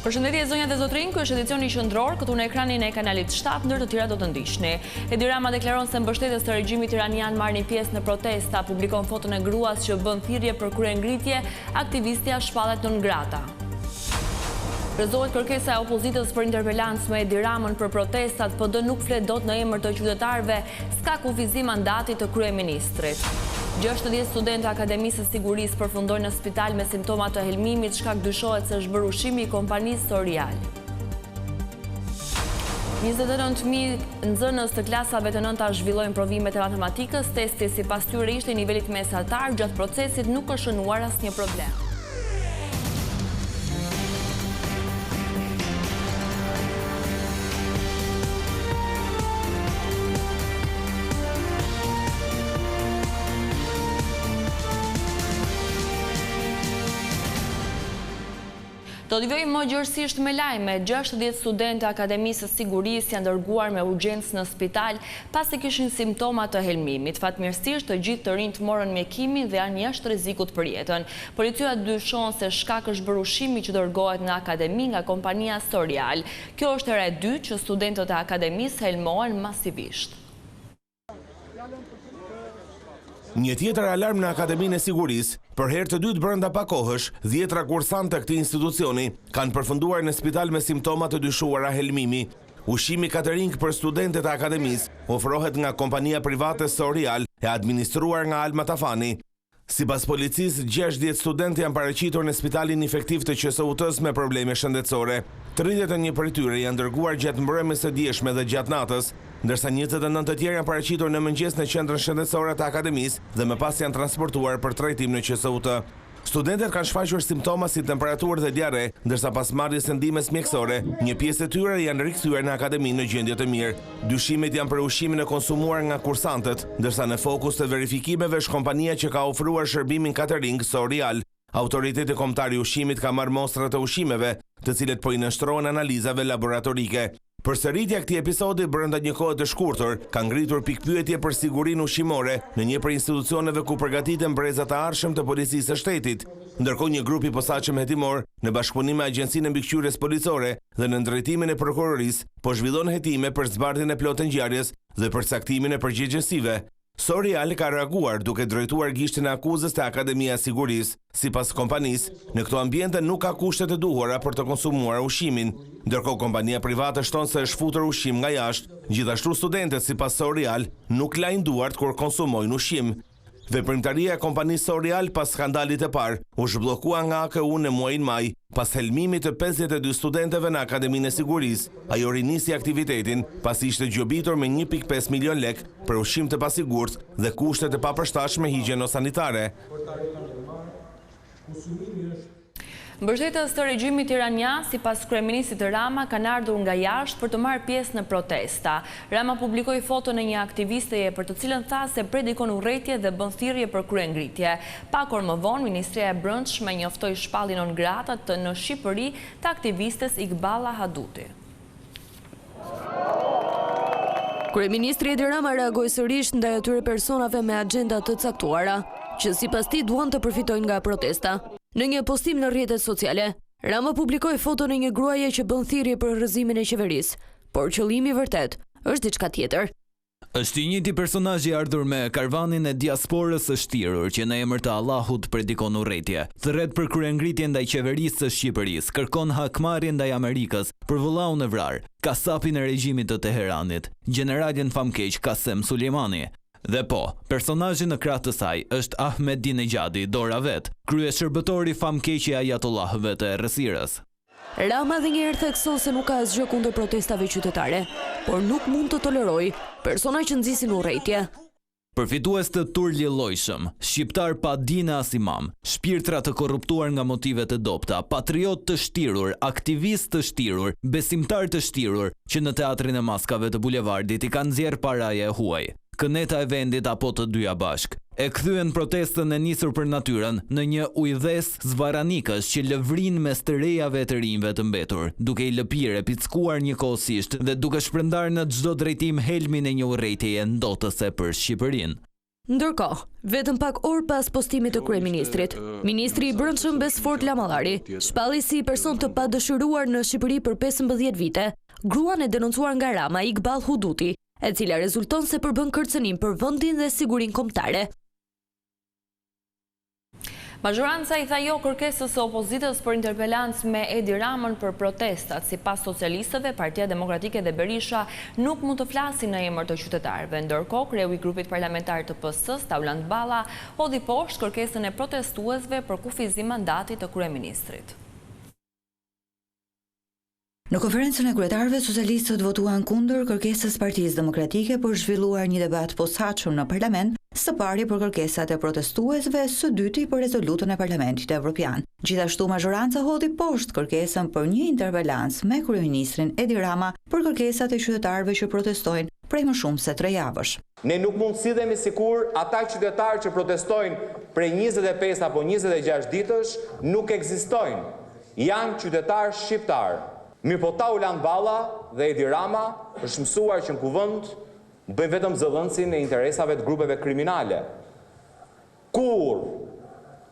Përshëndetje zonja dhe zotrinj, ky është edicioni qendror, këtu në ekranin e kanalit 7, ndër të tjera do të ndiqni. Edi Rama deklaron se mbështetës të regjimit iranian marrin pjesë në protesta, publikon foton e gruas që bën thirrje për kryengritje, aktivistja shpallet non grata. Rrezohet kërkesa e opozitës për interpelancë me Edi Ramën për protestat, PD nuk flet dot në emër të qytetarëve, s'ka kufizim mandati të kryeministrit. 60 studentë Akademisë së Sigurisë përfundojnë në spital me simptoma të helmimit, shkak dyshohet se është bërë ushqimi i kompanisë Sorial. 29.000 nxënës të klasave të 9-ta zhvillojnë provimet e matematikës, testi sipas tyre ishte i nivelit mesatar, gjatë procesit nuk është shënuar asnjë problem. Do të vijojmë më gjërësisht me lajme. 60 studentë Akademisë së Sigurisë janë dërguar me urgjencë në spital pasi kishin simptoma të helmimit. Fatmirësisht të gjithë të rinjt morën mjekimin dhe janë jashtë rrezikut për jetën. Policia dyshon se shkak është bërë ushqimi që dërgohet në akademi nga kompania Sorial. Kjo është hera e dytë që studentët e akademisë helmohen masivisht. Një tjetër alarm në Akademinë e Sigurisë, për herë të dytë brenda pak kohësh, 10 kursantë të këtij institucioni kanë përfunduar në spital me simptoma të dyshuara helmimi. Ushqimi catering për studentët e akademisë ofrohet nga kompania private Sorial e administruar nga Alma Tafani. Sipas policisë, 60 studentë janë paraqitur në spitalin infektiv të QSUT-s me probleme shëndetësore. 31 prej tyre janë dërguar gjatë mbrëmjes së dieshme dhe gjatë natës, ndërsa 29 të tjerë janë paraqitur në mëngjes në qendrën shëndetësore të akademisë dhe më pas janë transportuar për trajtim në QSUT. Studentët kanë shfaqur simptoma si temperaturë dhe diare, ndërsa pas marrjes së ndihmës mjekësore, një pjesë e tyre janë rikthyer në akademi në gjendje të mirë. Dyshimet janë për ushqimin e konsumuar nga kursantët, ndërsa në fokus të verifikimeve është kompania që ka ofruar shërbimin catering Sorial. Autoriteti kombëtar i ushqimit ka marrë mostra të ushqimeve, të cilët po i nështrohen analizave laboratorike. Përsëritja e këtij episodi brenda një kohe të shkurtër ka ngritur pikpyetje për sigurinë ushqimore në një prej institucioneve ku përgatiten brezat e arshëm të policisë së shtetit. Ndërkohë një grup i posaçëm hetimor, në bashkëpunim me Agjencinë e Mbikëqyrjes Policore dhe në drejtimin e prokurorisë, po zhvillon hetime për zbardhjen e plotë ngjarjes dhe për saktimin e përgjegjësive. Sorial ka reaguar duke drejtuar gishtin e akuzës te Akademia e Sigurisë. Sipas kompanisë, në këto ambiente nuk ka kushtet e duhura për të konsumuar ushqimin. Ndërkohë kompania private shton se është futur ushqim nga jashtë. Gjithashtu studentët sipas Sorial nuk lajnë duart kur konsumojnë ushqim. Veprimtaria e kompanisë Sorial pas skandalit të parë u zhbllokua nga AKU në muajin maj, pas helmimit të 52 studentëve në Akademinë e Sigurisë. Ajo rinisi aktivitetin pasi ishte gjobitur me 1.5 milion lek për ushqim të pasigurt dhe kushtet e papërshtatshme higjieno-sanitare. Mbështetës të regjimit iranian, sipas kryeministit Rama, kanë ardhur nga jashtë për të marrë pjesë në protesta. Rama publikoi foton e një aktivisteje për të cilën tha se predikon urrëtie dhe bën thirrje për kryengritje. Pak orë më vonë, Ministria e Brendshme njoftoi shpalljen non grata në Shqipëri të aktivistes Iqballa Haduti. Kryeministri Edi Rama reagoi sërish ndaj atyre personave me agjenda të caktuara, që sipas tij duan të përfitojnë nga protesta. Në një postim në rrjetet sociale, Rama publikoi foton e një gruaje që bën thirrje për rrëzimin e qeverisë, por qëllimi i vërtet është diçka tjetër. Është i njëjti personazh i ardhur me karavanin e diasporës së shtirur që në emër të Allahut predikon urrëtie. Thret për kryengritje ndaj qeverisë së Shqipërisë, kërkon hakmarrje ndaj Amerikës për vëllaun e vrarë, kasapin e regjimit të Teheranit, generalin famkeq Kasem Sulejmani. Dhe po, personazhi në krah të saj është Ahmadinejadi, dora vet, kryeshërbëtori famkeq i ajatollahëve të errësirës. Rama dhe njëherë thekson se nuk ka asgjë kundër protestave qytetare, por nuk mund të toleroj persona që nxisin urrëtie. Përfitues të turli llojshëm, shqiptar pa dine as imam, shpirtra të korruptuar nga motive të dobta, patriot të shtirur, aktivist të shtirur, besimtar të shtirur, që në teatrin e maskave të bulevardit i kanë nxjerr paraje e huaj. Këneta e vendit apo të dyja bashk. E kthyen protestën e nisur për natyrën në një ujdes zvaranikës që lëvrin mes të rejave të rinjve të mbetur, duke i lëpirë e pickuar njëkohësisht dhe duke shpërndar në çdo drejtim helmin e një urrëtieje ndotëse për Shqipërinë. Ndërkohë, vetëm pak orë pas postimit të kryeministrit, ministri i Brendshëm Besfort Lamallari shpalli si person të padëshiruar në Shqipëri për 15 vite gruan e denoncuar nga Rama, Iqbal Huduti, e cila rezulton se përbën kërcënim për vendin dhe sigurinë kombëtare. Majoranca i tha jo kërkesës së opozitës për interpelancë me Edi Ramën për protestat. Sipas socialistëve, Partia Demokratike dhe Berisha nuk mund të flasin në emër të qytetarëve. Ndërkohë, kreu i grupit parlamentar të PS-s, Tauland Balla, hodhi poshtë kërkesën e protestuesve për kufizim mandatit të kryeministrit. Në konferencën e kryetarëve, socialistët votuan kundër kërkesës Partisë Demokratike për zhvilluar një debat posaçëm në parlament, së pari për kërkesat e protestuesve, së dyti për rezolutën e Parlamentit Evropian. Gjithashtu majoranca hodhi poshtë kërkesën për një interpelancë me kryeministrin Edi Rama për kërkesat e qytetarëve që protestojnë prej më shumë se 3 javësh. Ne nuk mund të sidhemi sikur ata qytetarë që protestojnë prej 25 apo 26 ditësh nuk ekzistojnë. Janë qytetarë shqiptarë. Mirpo Tauland Balla dhe Edi Rama është mësuar që në kuvend bëjnë vetëm zëvendësin e interesave të grupeve kriminale. Kur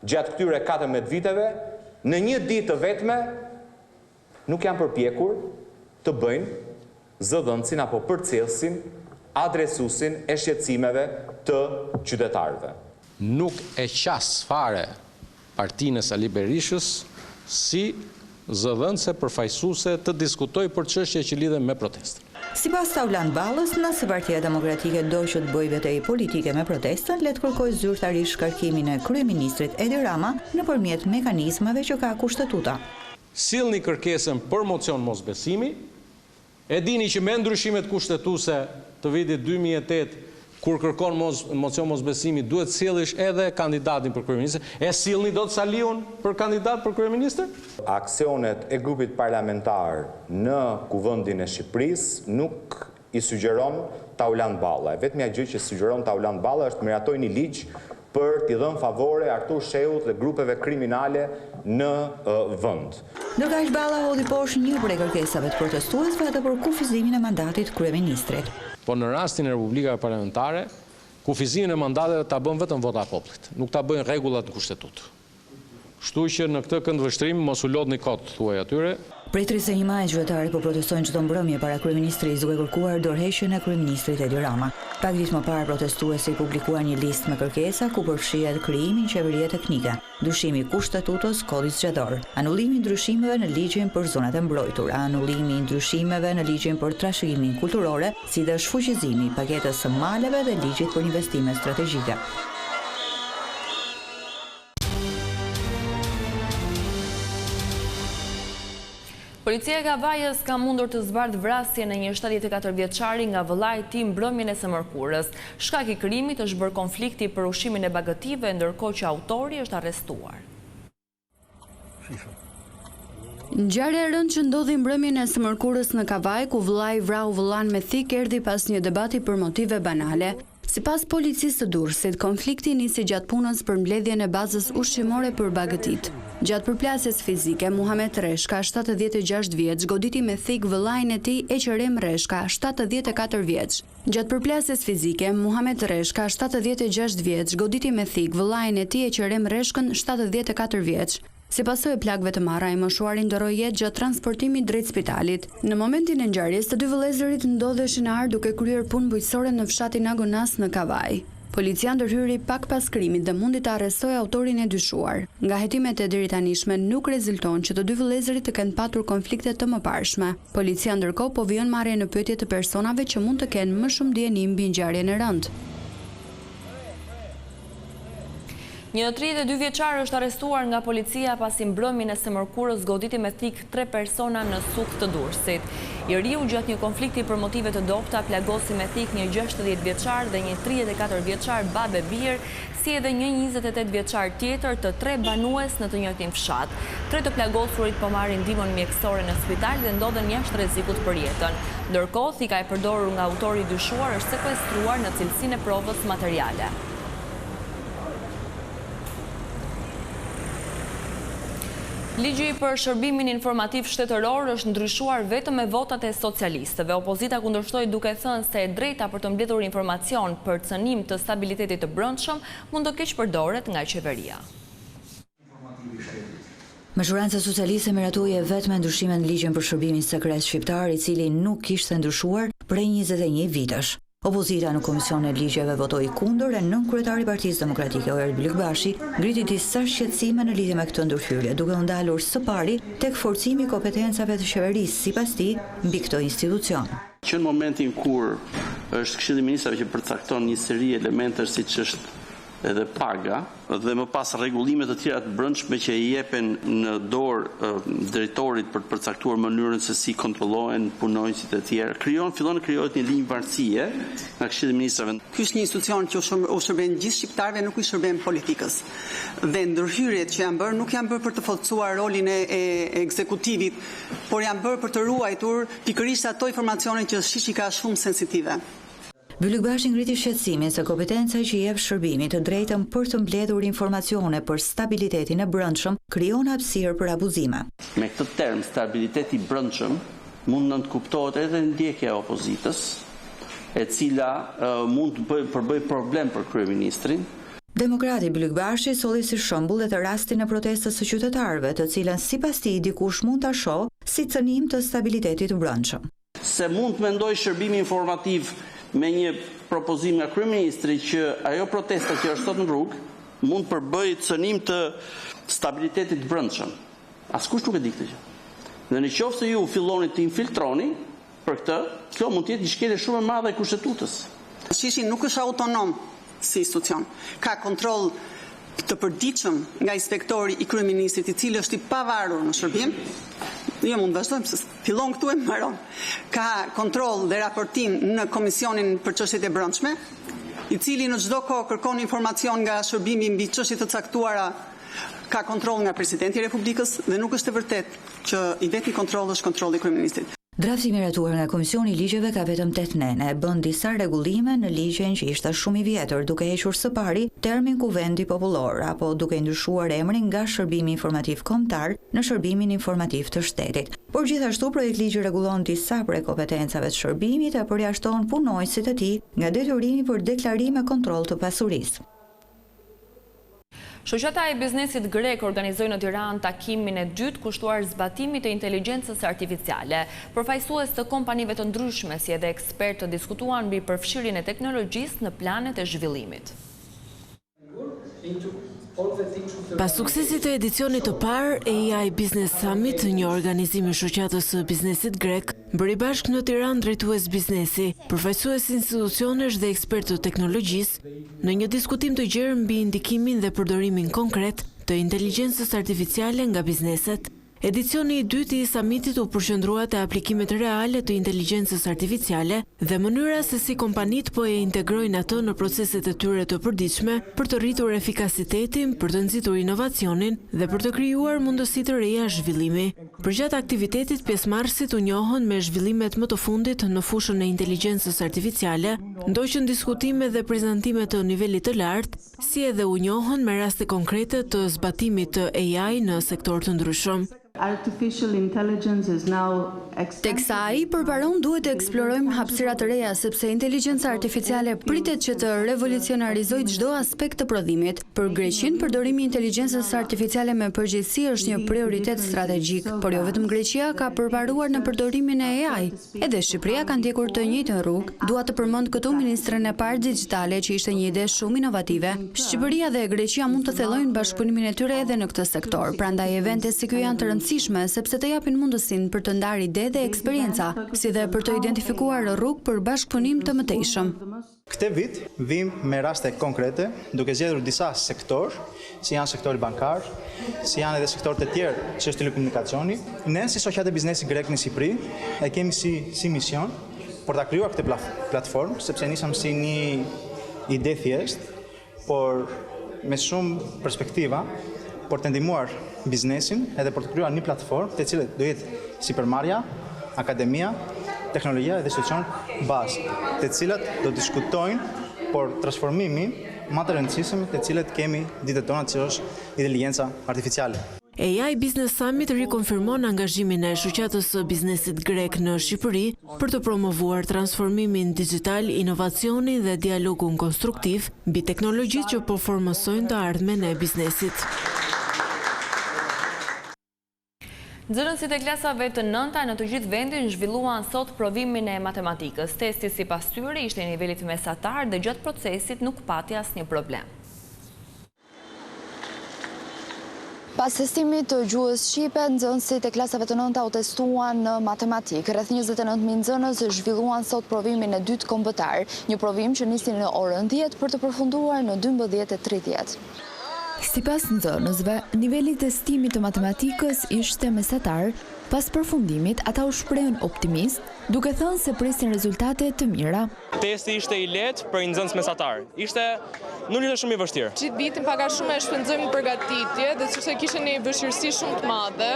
gjatë këtyre 14 viteve, në një ditë të vetme, nuk janë përpjekur të bëjnë zëvendësin apo përcjellsin, adresusin e shqetësimeve të qytetarëve. Nuk e qas fare partinë e Sali Berishës si zëvendëse përfaqësuese të diskutoj për çështje që lidhen me protestën. Sipas Tauland Ballës, nëse Partia Demokratike do që të bëjë vetej politike me protestën, le të kërkojë zyrtarisht shkarkimin e kryeministrit Edi Rama nëpërmjet mekanizmave që ka kushtetuta. Sillni kërkesën për mocion mosbesimi. E dini që me ndryshimet kushtetuese të vitit 2008, kur kërkon mocion mosbesimi, duhet sjellësh edhe kandidatin për kryeministër. E sillni dot Saliun për kandidat për kryeministër? Aksionet e grupit parlamentar në kuvendin e Shqipërisë nuk i sugjeron Tauland Balla. Vetmja gjë që sugjeron Tauland Balla është të miratojë një ligj për t'i dhënë favore Artur Sheut dhe grupeve kriminale në vend. Ndërkaq Balla hodhi poshtë një prej kërkesave të protestuesve atë për kufizimin e mandatit kryeministrit. Po në rastin e Republikave Parlamentare, kufizimin e mandateve ta bën vetëm vota e popullit, nuk ta bëjnë rregullat në kushtetutë. Kështu që në këtë këndvështrim mos u lodhni kot thuaj atyre. Prej 31 maj qytetarët po protestojnë çdo mbrëmje para kryeministrisë duke kërkuar dorëheqjen e kryeministrit Edi Rama. Pak ditë më parë protestuesit publikuan një listë me kërkesa ku përfshihet krijimi i qeverie teknike, ndryshimi i kushtetutës, kodit zgjedhor, anullimi i ndryshimeve në ligjin për zonat e mbrojtura, anullimi i ndryshimeve në ligjin për trashëgimin kulturore, si dhe shfuqizimi i paketës së maleve dhe ligjit për investime strategjike. Policia e Kavajës ka mundur të zbardhë vrasjen e një 74 vjeçari nga vëllai i tij mbrëmjen e së mërkurës. Shkak i krimit është bërë konflikti për ushqimin e bagative, ndërkohë që autori është arrestuar. Ngjarja e rëndë që ndodhi mbrëmjen e së mërkurës në Kavaj, ku vëllai vrau vëllan me thik, erdhi pas një debati për motive banale. Sipas policisë të Durrësit, konflikti nisi gjatë punës për mbledhjen e bazës ushqimore për bagëtit. Gjatë përplasjes fizike, Muhamet Reshka, 76 vjeç, goditi me thik vëllain e tij Eqerem Reshka, 74 vjeç. Gjatë përplasjes fizike, Muhamet Reshka, 76 vjeç, goditi me thik vëllain e tij Eqerem Reshkën, 74 vjeç. Si pasojë e plagëve të marra, i moshuari ndoroi jetë gjatë transportimit drejt spitalit. Në momentin e ngjarjes, të dy vëllezërit ndodheshin në ar duke kryer punë bujqësore në fshatin Agonas në Kavaj. Policia ndërhyri pak pas krimit dhe mundi të arrestojë autorin e dyshuar. Nga hetimet e deritanishme nuk rezulton që të dy vëllezërit të kenë patur konflikte të mëparshme. Policia ndërkohë po vjen marrje në pyetje të personave që mund të kenë më shumë dieni mbi ngjarjen e rëndë. Një 32 vjeçar është arrestuar nga policia pasi mbrëmjen e së mërkurës goditi me thik 3 persona në suk të Durrësit. I riu gjatë një konflikti për motive të dobta plagosi me thik një 60 vjeçar dhe një 34 vjeçar babë bir, si edhe një 28 vjeçar tjetër të 3 banues në të njëjtin fshat. 3 të plagosurit po marrin ndihmën mjekësore në spital dhe ndodhen jashtë rrezikut për jetën. Ndërkohë, thika e përdorur nga autori i dyshuar është sekuestruar në cilësinë e provës materiale. Ligji për shërbimin informativ shtetëror është ndryshuar vetëm me votat e socialistëve. Opozita kundërshtoi duke thënë se e drejta për të mbledhur informacion për cënim të stabilitetit të brendshëm mund të keq përdoret nga qeveria. Majoranca socialiste miratoi vetëm ndryshime në ligjin për shërbimin sekret shqiptar, i cili nuk kishte ndryshuar prej 21 vitesh. Opozita në Komision e Ligjeve votoi kundër e nënkryetari i Partisë Demokratike Oer Blykbashi ngriti disa shqetësime në lidhje me këtë ndërhyrje, duke u ndalur së pari tek forcimi i kompetencave të qeverisë sipas tij mbi këtë institucion. Që në momentin kur është Këshilli i Ministrave që përcakton një seri elementesh siç është edhe paga dhe më pas rregullime të tjera të brendshme që i jepen në dorë drejtorit për të përcaktuar mënyrën se si kontrollohen punonjësit e tjerë, fillon të krijohet një linjë varësie nga Këshilli i Ministrave. Ky është një institucion që u shërben gjithë shqiptarëve, nuk i shërben politikës. Dhe ndërhyrjet që janë bërë nuk janë bërë për të forcuar rolin e ekzekutivit, por janë bërë për të ruajtur pikërisht ato informacione që shiqi ka shumë sensitive. Blykbashi ngriti shqetësimin se kompetenca që i jep shërbimi të drejtën për të mbledhur informacione për stabilitetin e brendshëm krijon hapësirë për abuzime. Me këtë term stabiliteti i brendshëm mund të nënkuptohet edhe ndjekja e opozitës, e cila mund të përbëj problem për kryeministrin. Demokrati Blykbashi solli si shembull edhe rastin e protestës së qytetarëve, të cilën sipas tij dikush mund ta shohë si cënim të stabilitetit të brendshëm. Se mund të mendoj shërbimi informativ me një propozim nga kryeministri që ajo protesta që është sot në rrugë mund përbëj cënim të stabilitetit brendshëm. Askush nuk e di këtë gjë. Dhe në qoftë se ju filloni të infiltroni për këtë, kjo mund të jetë një shkelje shumë e madhe e kushtetutës. Shishi nuk është autonom si institucion. Ka kontroll të përditshëm nga inspektori i kryeministrit, i cili është i pavarur në shërbim. Jo, mund të vazhdojmë, se fillon këtu e mbaron. Ka kontroll dhe raportim në Komisionin për çështjet e brendshme, i cili në çdo kohë kërkon informacion nga shërbimi mbi çështje të caktuara, ka kontroll nga Presidenti i Republikës dhe nuk është e vërtetë që i vetmi kontroll është kontrolli i kryeministrit. Drafti miratuar nga Komisioni i Ligjeve ka vetëm 8 nene, bën disa rregullime në ligjin që ishte shumë i vjetër, duke hequr së pari termin kuvendi popullor apo duke ndryshuar emrin nga shërbimi informativ kombëtar në shërbimin informativ të shtetit. Por gjithashtu projektligji rregullon disa prej kompetencave të shërbimit e përjashton punonjësit e tij nga detyrimi për deklarim e kontroll të pasurisë. Shoqata e biznesit grek organizoi në Tiranë takimin e dytë kushtuar zbatimit të inteligjencës artificiale. Përfaqësues të kompanive të ndryshme si edhe ekspertë diskutuan mbi përfshirjen e teknologjisë në planet e zhvillimit. Pas suksesit të edicionit të parë, AI Business Summit, një organizim i shoqatës së biznesit grek, bëri bashkë në Tiranë drejtues biznesi, përfaqësues institucionesh dhe ekspertë të teknologjisë, në një diskutim të gjerë mbi ndikimin dhe përdorimin konkret të inteligjencës artificiale nga bizneset. Edicioni i dytë i summitit u përqendrua te aplikimet reale të inteligjencës artificiale dhe mënyra se si kompanitë po e integrojnë atë në proceset e tyre të përditshme për të rritur efikasitetin, për të nxitur inovacionin dhe për të krijuar mundësi të reja zhvillimi. Përgjatë aktivitetit, pjesëmarrësit u njohën me zhvillimet më të fundit në fushën e inteligjencës artificiale, ndoqën diskutime dhe prezantime të nivelit të lartë, si edhe u njohën me raste konkrete të zbatimit të AI në sektor të ndryshëm. Teksa AI përparon duhet të eksplorojmë hapësira të reja sepse inteligjenca artificiale pritet që të revolucionarizojë çdo aspekt të prodhimit. Për Greqinë, përdorimi i inteligjencës artificiale me përgjegjësi është një prioritet strategjik, por jo vetëm Greqia ka përparuar në përdorimin e AI. Edhe Shqipëria ka ndjekur të njëjtën rrugë. Dua të përmend këtu ministren e parë digjitale që ishte një ide shumë inovative. Shqipëria dhe Greqia mund të thellojnë bashkëpunimin e tyre edhe në këtë sektor. Prandaj evente si ky janë të rëndësishme sepse të japin mundësinë për të ndarë ide dhe eksperienca, si dhe për të identifikuar rrugë për bashkëpunim të mëtejshëm. Këtë vit vim me raste konkrete, duke zgjedhur disa sektor, si janë sektori bankar, si janë edhe sektorët e tjerë që është telekomunikacioni. Ne si shoqatë e biznesit grek në Shqipëri e kemi si mision për ta krijuar këtë platformë, sepse nisëm si një ide thjesht, por me shumë perspektiva për të ndihmuar biznesin edhe për të krijuar një platformë të cilët do jetë sipërmarrja, akademia, teknologjia dhe institucion bazë, të cilat do diskutojnë por transformimi më të rëndësishëm të cilët kemi ditët tona që është inteligjenca artificiale. AI Business Summit rikonfirmon angazhimin e shoqatës së biznesit grek në Shqipëri për të promovuar transformimin digjital, inovacionin dhe dialogun konstruktiv mbi teknologjitë që po formosojnë të ardhmen e biznesit. Nxënësit e klasave të nënta në të gjithë vendin zhvilluan sot provimin e matematikës. Testi sipas tyre ishte i nivelit mesatar dhe gjatë procesit nuk pati asnjë problem. Pas testimit të gjuhës shqipe, nxënësit e klasave të nënta u testuan në matematikë. Rreth 29.000 nxënës zhvilluan sot provimin e dytë kombëtar, një provim që nisi në orën 10 për të përfunduar në 12:30. Sipas nxënësve, niveli i testimit të matematikës ishte mesatar. Pas përfundimit, ata u shprehën optimist, duke thënë se presin rezultate të mira. Testi ishte i lehtë për një nxënës mesatar. Nuk ishte shumë i vështirë. Gjithë vitin paga shumë e shpenzojmë në përgatitje dhe sepse kishe një vështirësi shumë të madhe.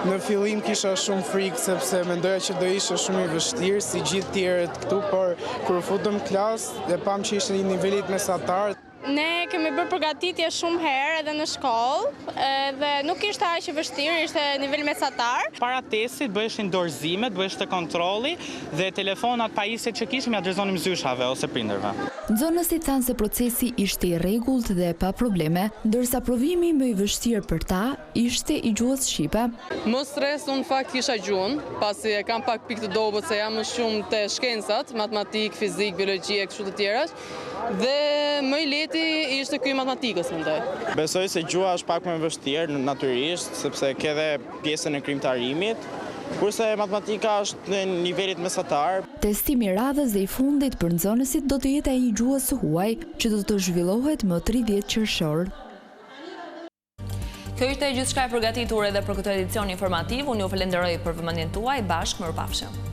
Në fillim kisha shumë frikë sepse mendoja që do ishte shumë i vështirë si gjithë tjerët këtu, por kur futëm klasë dhe pam që ishte një nivelit mesatar. Ne kemi bërë përgatitje shumë herë edhe në shkollë dhe nuk ishte aq i vështirë, ishte nivel mesatar. Para testit bëheshin dorëzimet, bëheshte kontrolli dhe telefonat pajisjet që kishim ja dorëzonim zyshave ose prindërve. Nxënësit thanë se procesi ishte i rregullt dhe pa probleme, ndërsa provimi më i vështirë për ta ishte i gjuhës shqipe. Më stres unë fakt kisha gjuhën, pasi e kam pak pikë të dobët se jam më shumë te shkencat, matematik, fizik, biologji e kështu të tjera. Dhe më i lehti ishte ky matematikës, mendoj. Besoj se gjuha është pak më e vështirë natyrisht, sepse ke edhe pjesën e krimtarimit, kurse matematika është në nivelit mesatar. Testimi i radhës dhe i fundit për nxënësit do të jetë ai i gjuhës së huaj, që do të zhvillohet më 30 qershor. Kjo ishte gjithçka e përgatitur edhe për këtë edicion informativ. Unë ju falenderoj për vëmendjen tuaj. Bashkë mirupafshim.